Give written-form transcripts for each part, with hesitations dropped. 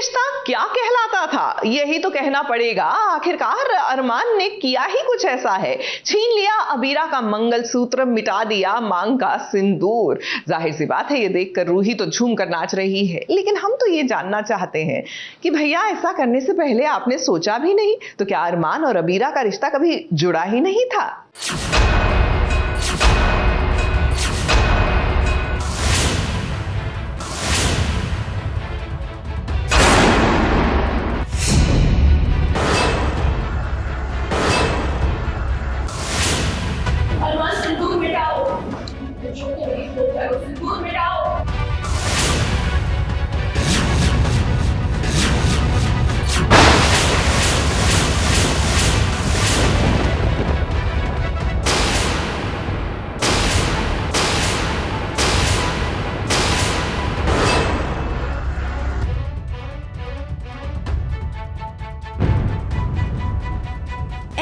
रिश्ता क्या कहलाता था, यही तो कहना पड़ेगा। आखिरकार अरमान ने किया ही कुछ ऐसा है, छीन लिया अबीरा का मंगलसूत्र, मिटा दिया मांग का सिंदूर। जाहिर सी बात है ये देखकर रूही तो झूम कर नाच रही है, लेकिन हम तो ये जानना चाहते हैं कि भैया ऐसा करने से पहले आपने सोचा भी नहीं तो क्या अरमान और अबीरा का रिश्ता कभी जुड़ा ही नहीं था?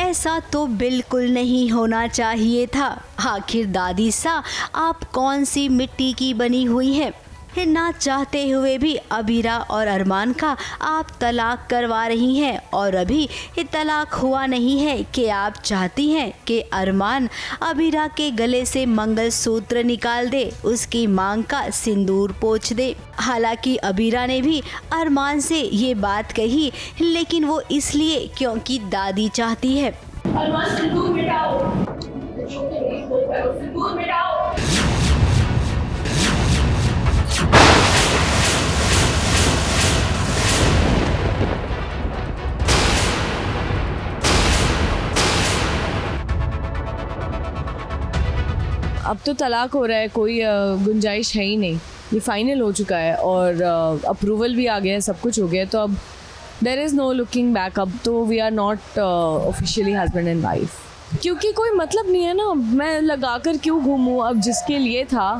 ऐसा तो बिल्कुल नहीं होना चाहिए था। आखिर दादी सा आप कौन सी मिट्टी की बनी हुई है? ना चाहते हुए भी अबीरा और अरमान का आप तलाक करवा रही हैं, और अभी ये तलाक हुआ नहीं है कि आप चाहती हैं कि अरमान अबीरा के गले से मंगलसूत्र निकाल दे, उसकी मांग का सिंदूर पोंछ दे। हालांकि अबीरा ने भी अरमान से ये बात कही, लेकिन वो इसलिए क्योंकि दादी चाहती है। अरमान सिंदूर मिटाओ, सिंदूर मिटाओ। अब तो तलाक हो रहा है, कोई गुंजाइश है ही नहीं, ये फाइनल हो चुका है और अप्रूवल भी आ गया है, सब कुछ हो गया है। तो अब there is no looking back. अब तो we are not officially husband and wife, क्योंकि कोई मतलब नहीं है ना, मैं लगा कर क्यों घूमूँ। अब जिसके लिए था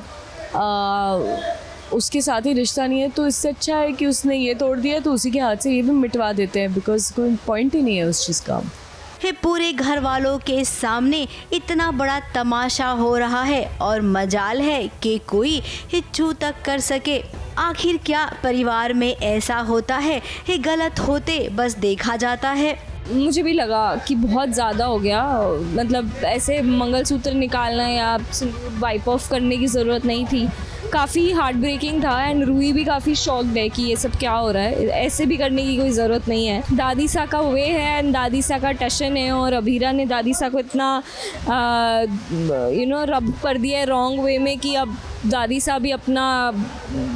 उसके साथ ही रिश्ता नहीं है, तो इससे अच्छा है कि उसने ये तोड़ दिया तो उसी के हाथ से ये भी मिटवा देते हैं, बिकॉज कोई पॉइंट ही नहीं है उस चीज़ का। पूरे घर वालों के सामने इतना बड़ा तमाशा हो रहा है और मजाल है कि कोई छू तक कर सके। आखिर क्या परिवार में ऐसा होता है? गलत होते बस देखा जाता है। मुझे भी लगा कि बहुत ज़्यादा हो गया, मतलब ऐसे मंगलसूत्र निकालना या सिंदूर वाइप ऑफ करने की ज़रूरत नहीं थी। काफ़ी हार्ट ब्रेकिंग था एंड रूही भी काफ़ी शॉक्ड है कि ये सब क्या हो रहा है, ऐसे भी करने की कोई ज़रूरत नहीं है। दादी सा का वे है एंड दादी सा का टशन है, और अबीरा ने दादी सा को इतना रब कर दिया है रॉन्ग वे में कि अब दादी सा भी अपना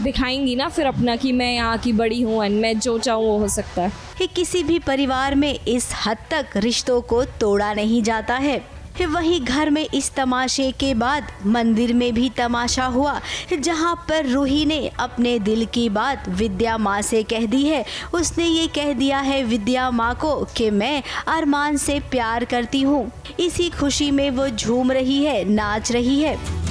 दिखाएंगी ना फिर अपना कि मैं यहाँ की बड़ी हूँ एंड मैं जो चाहूँ वो हो सकता है। किसी भी परिवार में इस हद तक रिश्तों को तोड़ा नहीं जाता है। वहीं घर में इस तमाशे के बाद मंदिर में भी तमाशा हुआ, जहां पर रूही ने अपने दिल की बात विद्या माँ से कह दी है। उसने ये कह दिया है विद्या माँ को कि मैं अरमान से प्यार करती हूँ। इसी खुशी में वो झूम रही है, नाच रही है।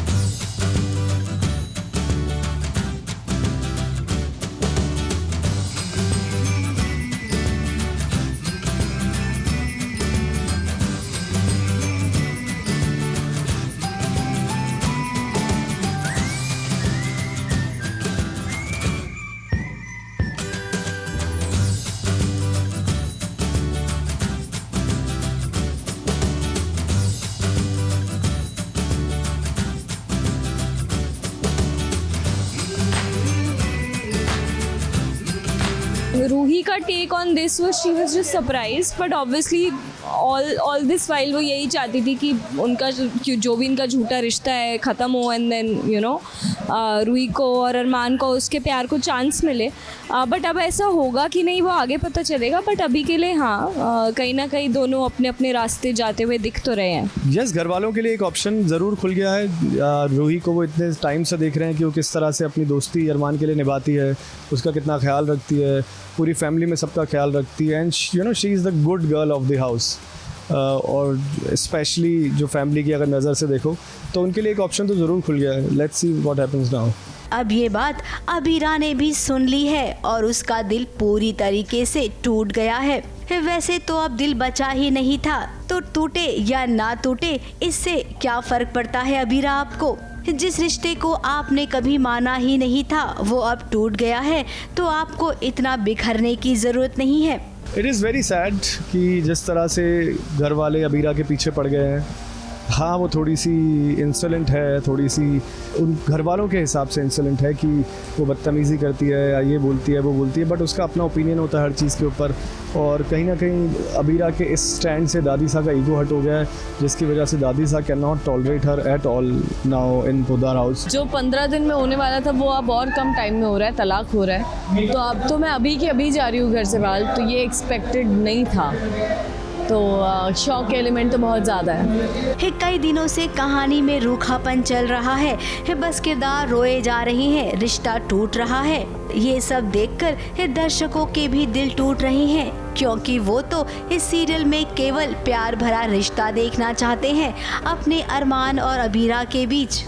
रूही का take on this was she was just surprise, but obviously all this while वो यही चाहती थी कि उनका जो भी इनका झूठा रिश्ता है ख़त्म हो एंड देन रूही को और अरमान को उसके प्यार को चांस मिले। बट अब ऐसा होगा कि नहीं वो आगे पता चलेगा, बट अभी के लिए कहीं ना कहीं दोनों अपने अपने रास्ते जाते हुए दिख तो रहे हैं। यस, घर वालों के लिए एक ऑप्शन ज़रूर खुल गया है। रूही को वो इतने टाइम से देख रहे हैं कि वो किस तरह से अपनी दोस्ती अरमान के लिए निभाती है, उसका कितना ख्याल रखती है, पूरी फैमिली में सबका ख्याल रखती है, and she is the good girl of the house. और स्पेशली जो फैमिली की अगर नज़र से देखो तो उनके लिए एक ऑप्शन तो ज़रूर खुल गया है। Let's see what happens now. अब ये बात अबीरा ने भी सुन ली है और उसका दिल पूरी तरीके से टूट गया है। वैसे तो अब दिल बचा ही नहीं था, तो टूटे या ना टूटे इससे क्या फर्क पड़ता है अबीरा आपको? जिस रिश्ते को आपने कभी माना ही नहीं था वो अब टूट गया है, तो आपको इतना बिखरने की जरूरत नहीं है। इट इज़ वेरी सैड कि जिस तरह से घर वाले अबीरा के पीछे पड़ गए हैं। हाँ, वो थोड़ी सी इंसोलेंट है, थोड़ी सी उन घर वालों के हिसाब से इंसोलेंट है कि वो बदतमीज़ी करती है या ये बोलती है वो बोलती है, बट उसका अपना ओपिनियन होता है हर चीज़ के ऊपर। और कहीं ना कहीं अबीरा के इस स्टैंड से दादी सा का ईगो हट हो गया है, जिसकी वजह से दादी सा can not tolerate her at all now in Poddar house. जो 15 दिन में होने वाला था वो अब और कम टाइम में हो रहा है, तलाक हो रहा है। तो अब तो मैं अभी की अभी जा रही हूँ घर से बाहर, तो ये एक्सपेक्टेड नहीं था, तो शॉक एलिमेंट तो बहुत ज़्यादा है। कई दिनों से कहानी में रूखापन चल रहा है, बस किरदार रोए जा रहे हैं, रिश्ता टूट रहा है। ये सब देखकर दर्शकों के भी दिल टूट रहे हैं, क्योंकि वो तो इस सीरियल में केवल प्यार भरा रिश्ता देखना चाहते हैं अपने अरमान और अबीरा के बीच।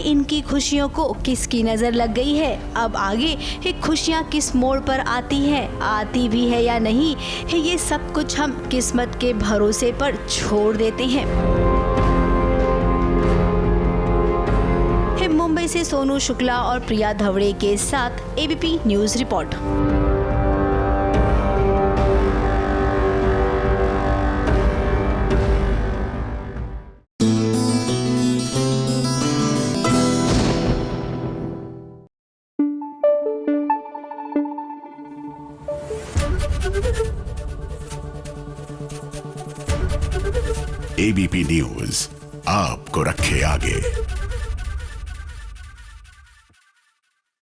इनकी खुशियों को किसकी नजर लग गई है, अब आगे खुशियां किस मोड़ पर आती हैं, आती भी है या नहीं, ये सब कुछ हम किस्मत के भरोसे पर छोड़ देते हैं। मुंबई से सोनू शुक्ला और प्रिया धवड़े के साथ ABP news report. ABP news आपको रखे आगे।